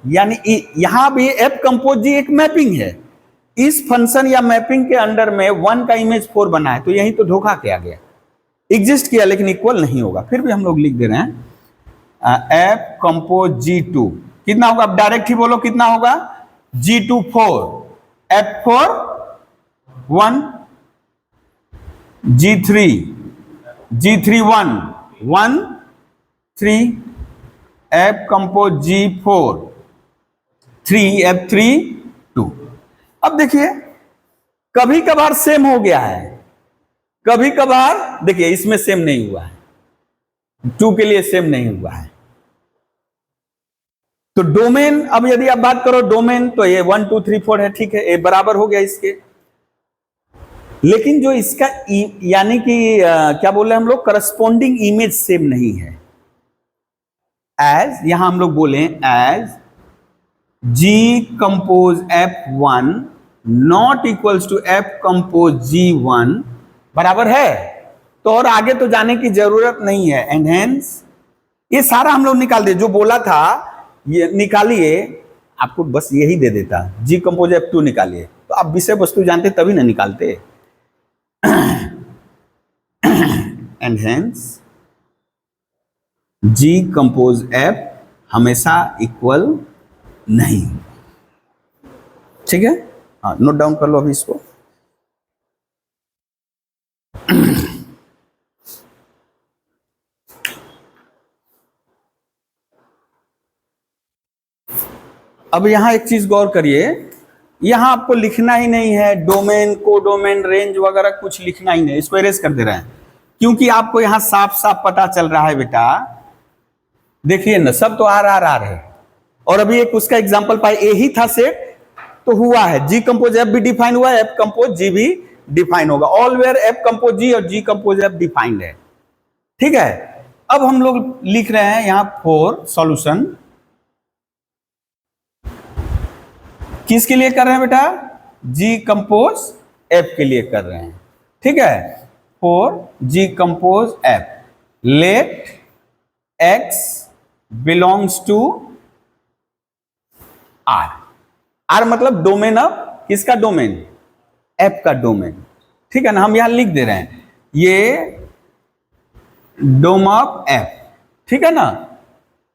यानी यहां भी F कंपोज G एक मैपिंग है, इस फंक्शन या मैपिंग के अंडर में 1 का इमेज 4 बना है, तो यही तो धोखा किया गया, एग्जिस्ट किया लेकिन इक्वल नहीं होगा। फिर भी हम लोग लिख दे रहे हैं F कंपोज G2 कितना होगा, अब डायरेक्ट ही बोलो कितना होगा, G2 4, F4 1, G3 1 1 3, F compose G4 3, F3 2। अब देखिए कभी कभार सेम हो गया है, कभी कभार देखिए इसमें सेम नहीं हुआ है, 2 के लिए सेम नहीं हुआ है। तो डोमेन, अब यदि आप बात करो डोमेन, तो ये 1 2 3 4 है, ठीक है, ये बराबर हो गया इसके। लेकिन जो इसका यानी कि क्या बोले हम लोग, करस्पॉन्डिंग इमेज सेम नहीं है। एज यहां हम लोग बोले as G compose F1 not equals to F compose G1 बराबर है, तो और आगे तो जाने की जरूरत नहीं है। एंड हेंस ये सारा हम लोग निकाल दे, जो बोला था ये निकालिए, आपको बस यही दे देता, G कंपोज F2 निकालिए, तो आप विषय वस्तु जानते तभी ना निकालते। And hence G compose F हमेशा इक्वल नहीं, ठीक है। हाँ, नोट डाउन कर लो अभी इसको। अब यहां एक चीज गौर करिए, यहां आपको लिखना ही नहीं है डोमेन, कोडोमेन, रेंज वगैरह कुछ लिखना ही नहीं, इसको एरेज कर दे रहे हैं, क्योंकि आपको यहां साफ साफ पता चल रहा है बेटा, देखिए ना, सब तो आर है, और अभी एक उसका एग्जांपल पाए, ए ही था सेट तो हुआ है, जी कंपोज एफ भी डिफाइन हुआ है, एफ कंपोज जी भी डिफाइन होगा, ऑल वेयर एफ कंपोज जी और जी कंपोज एफ डिफाइंड है, ठीक है। अब हम लोग लिख रहे हैं यहां फॉर सॉल्यूशन, किसके लिए कर रहे हैं बेटा, जी कंपोज एफ के लिए कर रहे हैं, ठीक है। For g compose f let x belongs to r, r मतलब डोमेन ऑफ किसका डोमेन, एफ का डोमेन, ठीक है ना। हम यहां लिख दे रहे हैं ये डोम ऑफ एफ, ठीक है ना।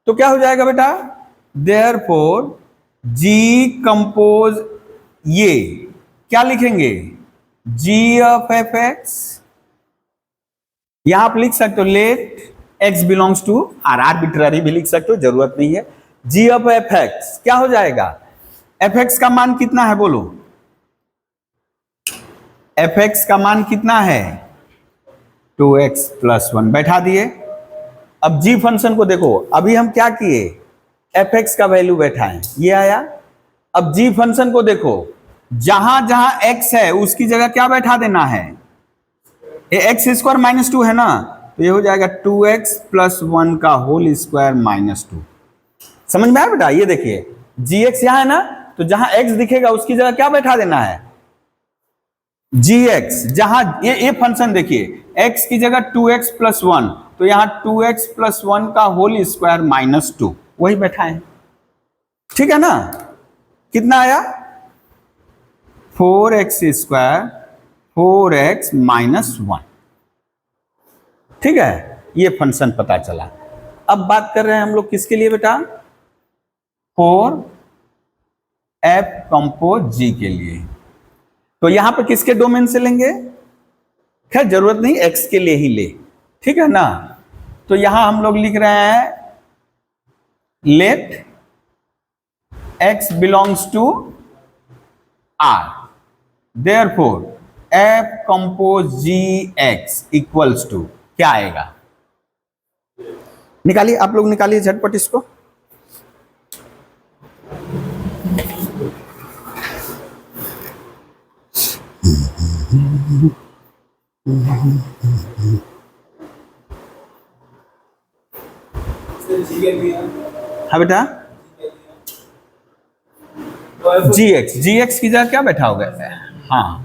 तो क्या हो जाएगा बेटा, देयरफॉर जी कंपोज, ये क्या लिखेंगे, जी ऑफ एफ एक्स, यहां आप लिख सकते हो let x belongs to r, arbitrary भी लिख सकते हो, जरूरत नहीं है। जी ऑफ एफ एक्स क्या हो जाएगा, एफ एक्स का मान कितना है बोलो, एफ एक्स का मान कितना है 2x + 1, बैठा दिए। अब जी फंक्शन को देखो, अभी हम क्या किए, एफ एक्स का वैल्यू बैठाएं, ये आया। अब जी फंक्शन को देखो, जहां जहां x है उसकी जगह क्या बैठा देना है, ये x² - 2 है ना, तो ये हो जाएगा 2x + 1 का होल स्क्वायर -2। समझ में आया बेटा, ये देखिए gx यहां है ना, तो जहां x दिखेगा उसकी जगह क्या बैठा देना है, gx, जहां ये फंक्शन देखिए, x की जगह 2x + 1, तो यहां 2x + 1 का होल स्क्वायर -2 वही बैठा है, ठीक है ना। कितना आया 4x², 4x - 1, ठीक है, ये फंक्शन पता चला। अब बात कर रहे हैं हम लोग किसके लिए बेटा, फॉर एफ कंपोज जी के लिए, तो यहां पर किसके डोमेन से लेंगे, खैर जरूरत नहीं, एक्स के लिए ही ले, ठीक है ना। तो यहां हम लोग लिख रहे हैं let x belongs to r, therefore f compose g x equals to, क्या आएगा, निकालिए आप लोग, निकालिए झटपट इसको। हाँ बेटा, जी एक्स की जगह क्या बैठा होगा, हाँ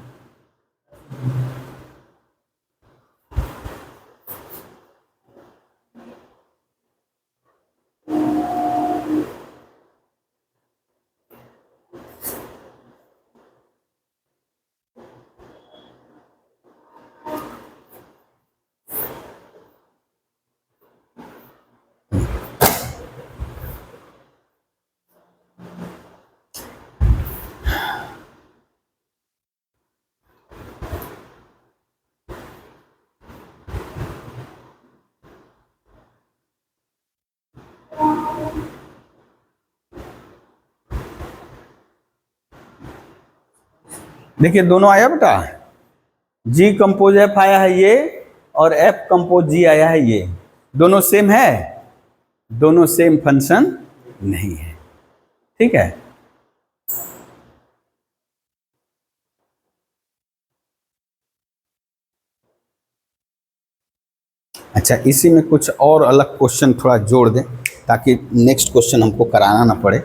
देखिए दोनों आया बेटा, जी कंपोज एफ आया है ये, और एफ कंपोज जी आया है ये, दोनों सेम है? दोनों सेम फंक्शन नहीं है। ठीक है, अच्छा इसी में कुछ और अलग क्वेश्चन थोड़ा जोड़ दें ताकि नेक्स्ट क्वेश्चन हमको कराना ना पड़े।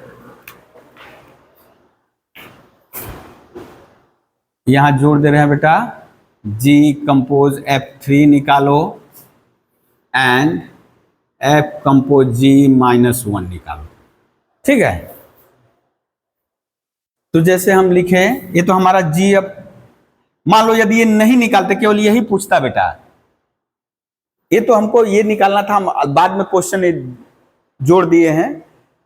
यहां जोड़ दे रहे हैं बेटा, जी कंपोज F3 निकालो एंड F कंपोज G-1 निकालो। ठीक है, तो जैसे हम लिखे, ये तो हमारा जी, अब मान लो यदि ये नहीं निकालते, केवल यही पूछता बेटा, ये तो हमको ये निकालना था, हम बाद में क्वेश्चन जोड़ दिए हैं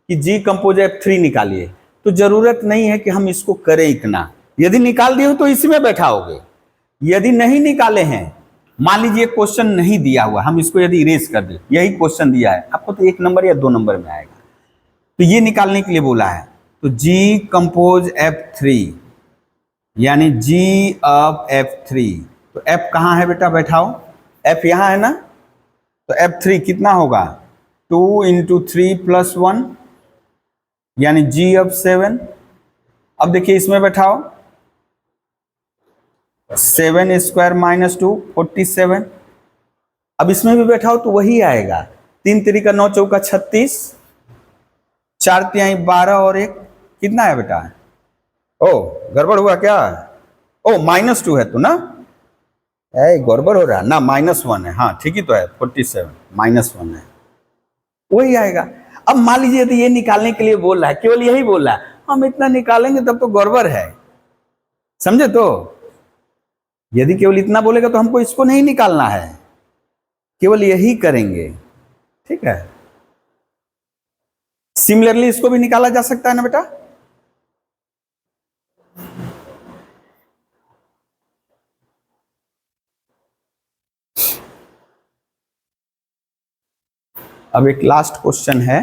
कि जी कंपोज F3 निकालिए, तो जरूरत नहीं है कि हम इसको करें इतना। यदि निकाल दिए हो तो इसी में बैठाओगे, यदि नहीं निकाले हैं, मान लीजिए क्वेश्चन नहीं दिया हुआ, हम इसको यदि इरेज कर दे, यही क्वेश्चन दिया है आपको, तो 1 नंबर या 2 नंबर में आएगा। तो ये निकालने के लिए बोला है, तो जी कंपोज F3 यानी जी ऑफ F3, तो F कहाँ है बेटा, बैठाओ, F यहाँ है ना, तो F3 कितना होगा, 2 × 3 + 1 यानी G ऑफ 7। अब देखिए इसमें बैठाओ, 7² - 2 47। अब इसमें भी बैठाओ तो वही आएगा, 3 × 3 = 9, 4 × 36, 4 × 3 = 12 और 1 कितना है बेटा? ओ गड़बड़ हुआ क्या? ओ -2 है तो ना, गड़बड़ हो रहा ना, -1 है, हाँ ठीक ही तो है, 47 -1 है, वही आएगा। अब मान लीजिए यदि ये निकालने के लिए बोल रहा है, केवल यही बोल रहा है, हम इतना निकालेंगे तब तो गड़बड़ है, समझे? तो यदि केवल इतना बोलेगा तो हमको इसको नहीं निकालना है, केवल यही करेंगे। ठीक है, सिमिलरली इसको भी निकाला जा सकता है ना बेटा। अब एक लास्ट क्वेश्चन है,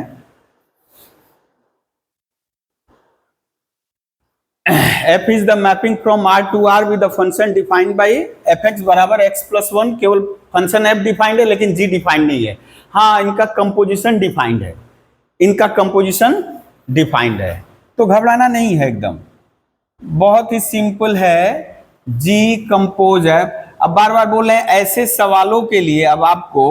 f is the mapping from R to R with the function defined by fx बराबर x + 1। केवल फंक्शन f डिफाइंड है लेकिन g डिफाइंड नहीं है। हाँ, इनका कंपोजिशन डिफाइंड है, इनका कंपोजिशन डिफाइंड है, तो घबराना नहीं है, एकदम बहुत ही सिंपल है। g कंपोज f, अब बार बार बोल रहे हैं ऐसे सवालों के लिए, अब आपको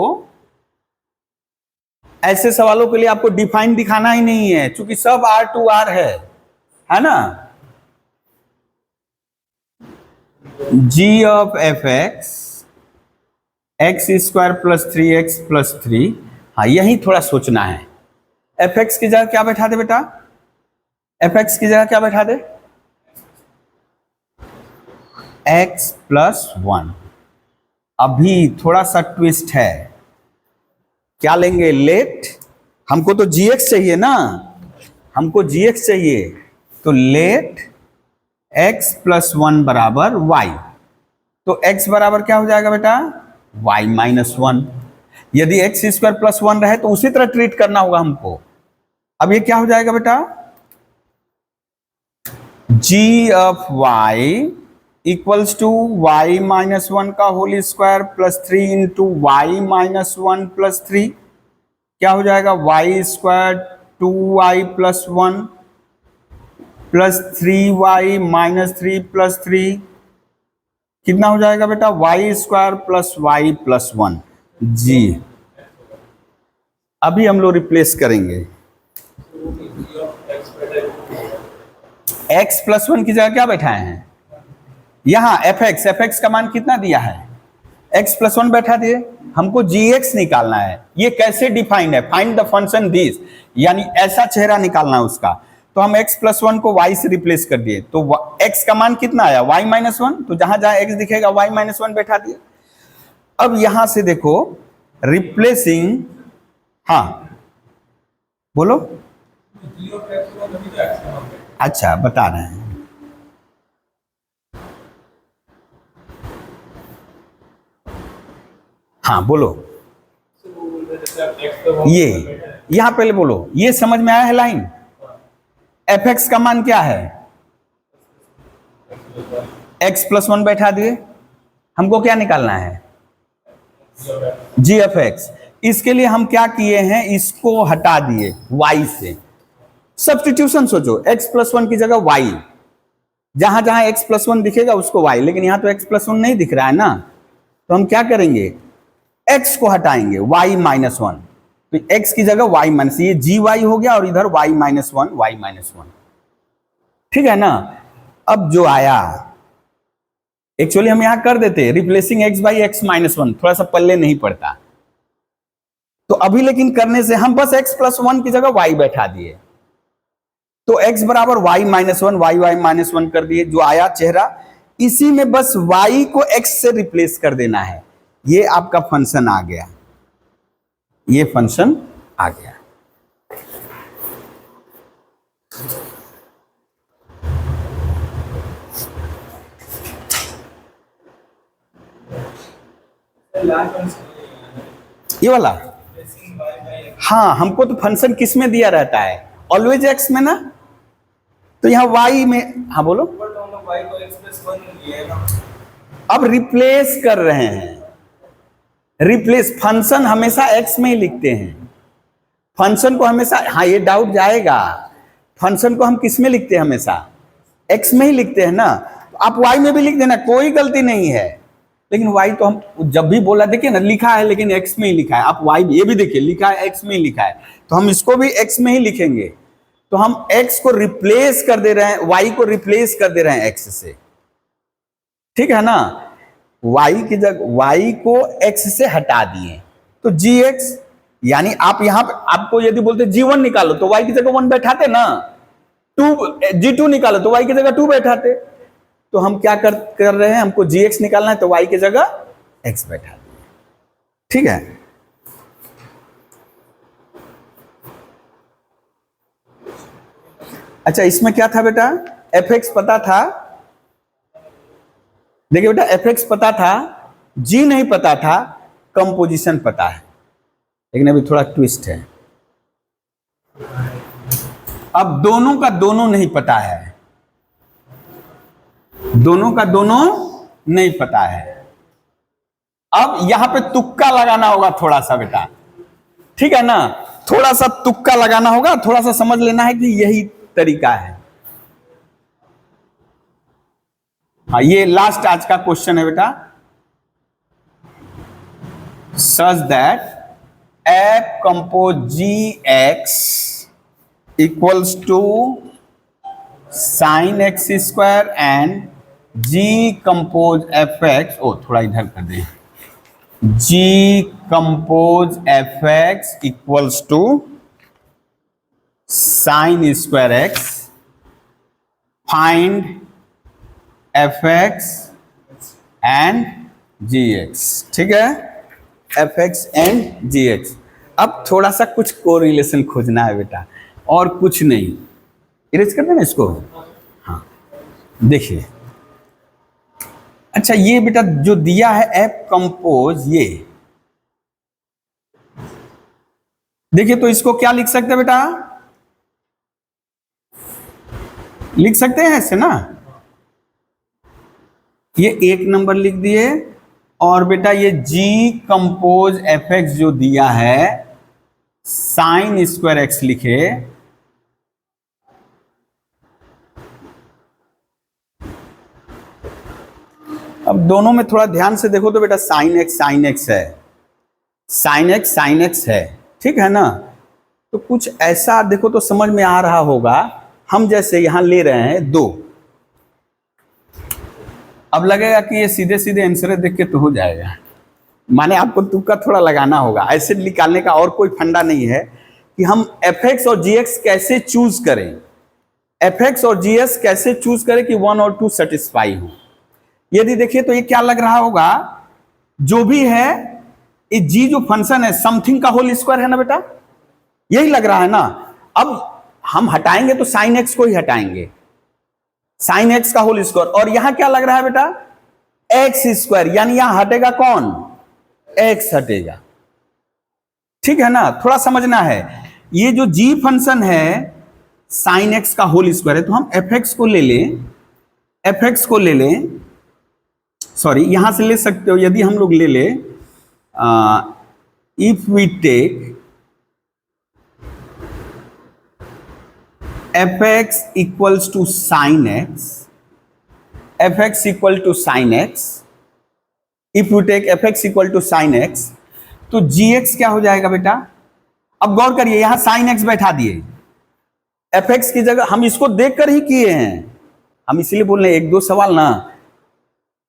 ऐसे सवालों के लिए आपको डिफाइन दिखाना ही नहीं है, क्योंकि सब R to R है ना। g of fx x² + 3x + 3, हाँ यही थोड़ा सोचना है। fx की जगह क्या बैठा दे बेटा, fx की जगह क्या बैठा दे, x + 1। अभी थोड़ा सा ट्विस्ट है, क्या लेंगे, लेट, हमको तो gx चाहिए ना, हमको gx चाहिए, तो लेट x + 1 बराबर y, तो x बराबर क्या हो जाएगा बेटा, y - 1। यदि x² + 1 रहे तो उसी तरह ट्रीट करना होगा हमको। अब ये क्या हो जाएगा बेटा, g ऑफ y = y - 1 का होल स्क्वायर + 3 × y - 1 + 3, क्या हो जाएगा, y² 2y + 1 + 3y - 3 + 3, कितना हो जाएगा बेटा, y² + y + 1 जी। अभी हम लोग रिप्लेस करेंगे, x + 1 की जगह क्या बैठाए हैं, यहां fx का मान कितना दिया है, x + 1 बैठा दिए, हमको gx निकालना है। ये कैसे डिफाइंड है, फाइंड द फंक्शन दिस, यानी ऐसा चेहरा निकालना है उसका, तो हम x + 1 को y से रिप्लेस कर दिए, तो x का मान कितना आया, y - 1, तो जहां जहां x दिखेगा y - 1 बैठा दिए। अब यहां से देखो रिप्लेसिंग, हाँ बोलो, अच्छा बता रहे हैं, हाँ बोलो, ये यहां पहले बोलो, ये समझ में आया है लाइन, fx का मान क्या है, x + 1 बैठा दिए, हमको क्या निकालना है, g ऑफ x, इसके लिए हम क्या किए हैं, इसको हटा दिए y से, सब्स्टिट्यूशन सोचो, x+1 की जगह y, जहां जहां x+1 दिखेगा उसको y, लेकिन यहां तो x+1 नहीं दिख रहा है ना, तो हम क्या करेंगे, x को हटाएंगे, y-1, तो x की जगह y-, ये gy हो गया और इधर y-1, ठीक है ना। अब जो आया, एक्चुअली हम यहां कर देते रिप्लेसिंग x बाई x-1, थोड़ा सा पल्ले नहीं पड़ता, तो अभी लेकिन करने से हम बस x+1 की जगह y बैठा दिए, तो x बराबर y-1, y-1 कर दिए, जो आया चेहरा, इसी में बस y को x से रिप्लेस कर देना है, ये आपका फंक्शन आ गया, ये फंक्शन आ गया। ये वाला, हाँ, हमको तो फंक्शन किस में दिया रहता है, ऑलवेज एक्स में ना, तो यहाँ y में, हाँ बोलो, अब रिप्लेस कर रहे हैं, रिप्लेस, फंक्शन हमेशा x में ही लिखते हैं, फंक्शन को हमेशा, हाँ ये डाउट जाएगा, फंक्शन को हम किस में लिखते हैं, हमेशा x में ही लिखते हैं ना, आप y में भी लिख देना, कोई गलती नहीं है, लेकिन y तो हम जब भी बोला, देखिए ना लिखा है लेकिन x में ही लिखा है, आप y ये भी देखिए लिखा है x में ही लिखा है, तो हम इसको भी x में ही लिखेंगे, तो हम x को रिप्लेस कर दे रहे हैं, y को रिप्लेस कर दे रहे हैं x से, ठीक है ना, y की जगह y को x से हटा दिए, तो gx, यानी आप यहां पे, आपको यदि बोलते g1 निकालो तो y की जगह 1 बैठाते ना, g2 निकालो तो y की जगह 2 बैठाते, तो हम क्या कर रहे हैं, हमको gx निकालना है, तो y की जगह x बैठा दिए, ठीक है। अच्छा, इसमें क्या था बेटा, fx पता था, देखिए बेटा fx पता था, g नहीं पता था, कंपोजिशन पता है, लेकिन अभी थोड़ा ट्विस्ट है, अब दोनों का दोनों नहीं पता है, दोनों का दोनों नहीं पता है, अब यहां पे तुक्का लगाना होगा थोड़ा सा बेटा, ठीक है ना, थोड़ा सा तुक्का लगाना होगा, थोड़ा सा समझ लेना है कि यही तरीका है। हाँ, ये लास्ट आज का क्वेश्चन है बेटा, such that f compose gx equals to sin x square and g compose fx, ओ थोड़ा इधर कर दे, g compose fx equals to sin square x, find fx and gx, ठीक है, fx एंड gx। अब थोड़ा सा कुछ कोरिलेशन खोजना है बेटा, और कुछ नहीं, इरेज कर देना इसको, हाँ देखिए, अच्छा ये बेटा जो दिया है f कंपोज, ये देखिए, तो इसको क्या लिख सकते हैं बेटा, लिख सकते हैं ऐसे ना, ये 1 नंबर लिख दिए, और बेटा ये g कंपोज fx जो दिया है sin स्क्वायर x लिखे, अब दोनों में थोड़ा ध्यान से देखो तो बेटा sin x है, sin x है, ठीक है ना, तो कुछ ऐसा देखो तो समझ में आ रहा होगा, हम जैसे यहां ले रहे हैं 2, अब लगेगा कि ये सीधे सीधे आंसर देख के तो हो जाएगा, माने आपको तुक्का थोड़ा लगाना होगा, ऐसे निकालने का और कोई फंडा नहीं है कि हम fx और gx कैसे चूज करें, fx और gx कैसे चूज करें कि 1 और 2 सेटिस्फाई हो। यदि देखिए तो ये क्या लग रहा होगा, जो भी है ये g जो फंक्शन है समथिंग का होल स्क्वायर है ना बेटा, यही लग रहा है ना, अब हम हटाएंगे तो sin x को ही हटाएंगे, sin x का होल स्क्वायर, और यहां क्या लग रहा है बेटा, x स्क्वायर, यानी यहां हटेगा कौन, x हटेगा, ठीक है ना, थोड़ा समझना है, ये जो g फंक्शन है sin x का होल स्क्वायर है, तो हम fx को ले लें, fx को ले लें, सॉरी यहां से ले सकते हो, यदि हम लोग ले ले if we take fx equals to sin x, fx equal to sin x, if you take fx equal to sin x, तो gx क्या हो जाएगा बेटा? अब गौर करिए, यहां sin x बैठा दिए, fx की जगह हम इसको देखकर ही किए हैं, हम इसीलिए बोल रहे हैं एक दो सवाल ना,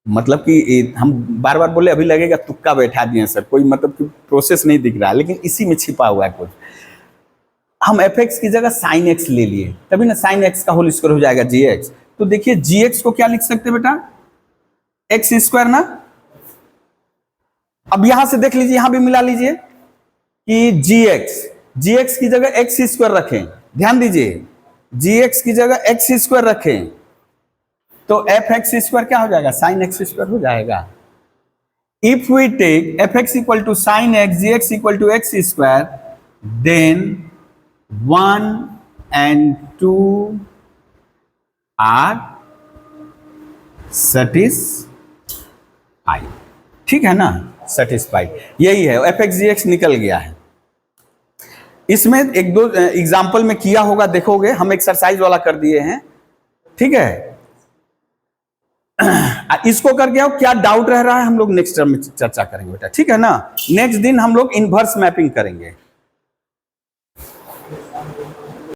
मतलब कि हम बार बार बोले अभी लगेगा तुक्का बैठा दिए सर, कोई मतलब कि प्रोसेस नहीं दिख रहा है, लेकिन इसी में छिपा हुआ है कुछ। हम fx की जगह sin x ले लिए, तभी ना sin x का होल स्क्वायर हो जाएगा gx। तो देखिए gx को क्या लिख सकते बेटा? एक्स स्क्वायर ना। अब यहां से देख लीजिए, यहां भी मिला लीजिए कि gx की जगह एक्स स्क्वायर रखें, ध्यान दीजिए, gx की जगह एक्स स्क्वायर रखें तो एफ एक्स स्क्वायर क्या हो जाएगा? साइन एक्स स्क्वायर हो जाएगा। If we take f x equal to sine x, g x equal to x square, then 1 and 2 are satisfied. ठीक है ना, सेटिस्फाइड, यही है, एफ एक्स जी एक्स निकल गया है। इसमें एक दो एग्जाम्पल में किया होगा, देखोगे, हम एक्सरसाइज वाला कर दिए हैं, ठीक है। इसको करके आओ, क्या डाउट रह रहा है हम लोग नेक्स्ट टर्म में चर्चा करेंगे बेटा, ठीक है ना। नेक्स्ट दिन हम लोग इनवर्स मैपिंग करेंगे।